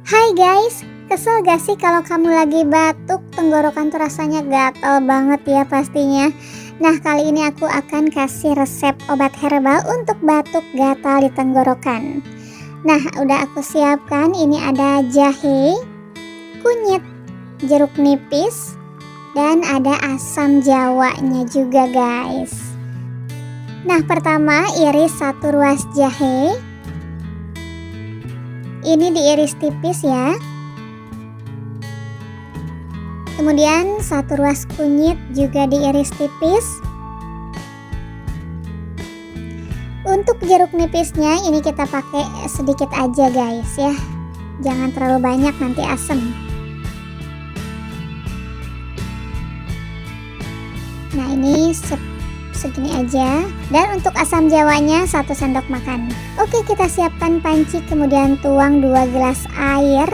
Hai guys, kesel gak sih kalau kamu lagi batuk, tenggorokan tuh rasanya gatal banget ya pastinya. Nah, kali ini aku akan kasih resep obat herbal untuk batuk gatal di tenggorokan. Nah, udah aku siapkan, ini ada jahe, kunyit, jeruk nipis, dan ada asam jawanya juga guys. Nah, pertama iris 1 ruas jahe. Ini diiris tipis ya. Kemudian 1 ruas kunyit juga diiris tipis. Untuk jeruk nipisnya ini kita pakai sedikit aja guys ya. Jangan terlalu banyak, nanti asam. Nah, ini segini aja. Dan untuk asam jawanya 1 sendok makan. Oke, kita siapkan panci, kemudian tuang 2 gelas air.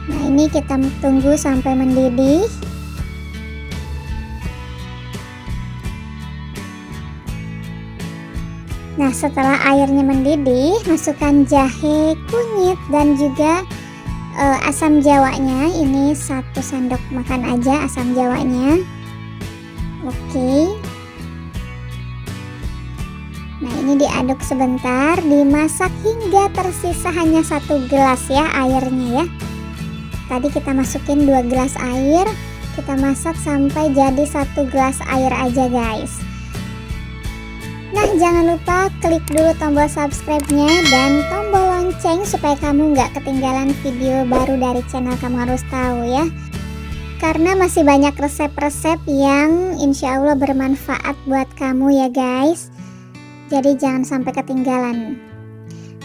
Nah, ini kita tunggu sampai mendidih. Nah, setelah airnya mendidih, masukkan jahe, kunyit, dan juga asam jawanya. Ini 1 sendok makan aja asam jawanya. Oke. Nah, ini diaduk sebentar, dimasak hingga tersisa hanya 1 gelas ya airnya ya. Tadi kita masukin 2 gelas air, kita masak sampai jadi 1 gelas air aja guys. Nah, jangan lupa klik dulu tombol subscribe-nya dan tombol lonceng supaya kamu nggak ketinggalan video baru dari channel Kamu Harus Tahu ya. Karena masih banyak resep-resep yang insya Allah bermanfaat buat kamu ya guys. Jadi jangan sampai ketinggalan.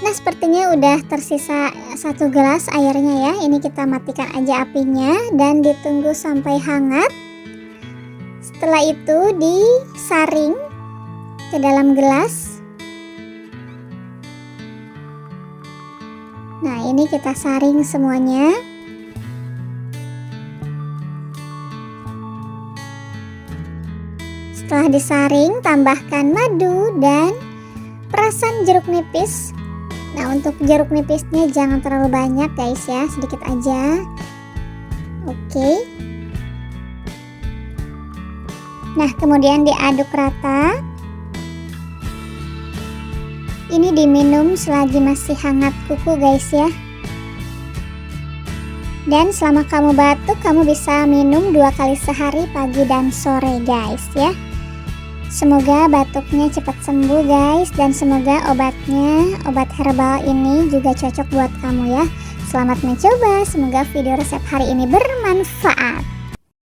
Nah, sepertinya udah tersisa 1 gelas airnya ya. Ini kita matikan aja apinya dan ditunggu sampai hangat. Setelah itu disaring ke dalam gelas. Nah, ini kita saring semuanya. Setelah disaring, tambahkan madu dan perasan jeruk nipis. Nah, untuk jeruk nipisnya jangan terlalu banyak guys ya, sedikit aja. Oke. Nah, kemudian diaduk rata. Ini diminum selagi masih hangat kuku guys ya. Dan selama kamu batuk, kamu bisa minum 2 kali sehari, pagi dan sore guys ya. Semoga batuknya cepat sembuh guys, dan semoga obat herbal ini juga cocok buat kamu ya. Selamat mencoba, semoga video resep hari ini bermanfaat.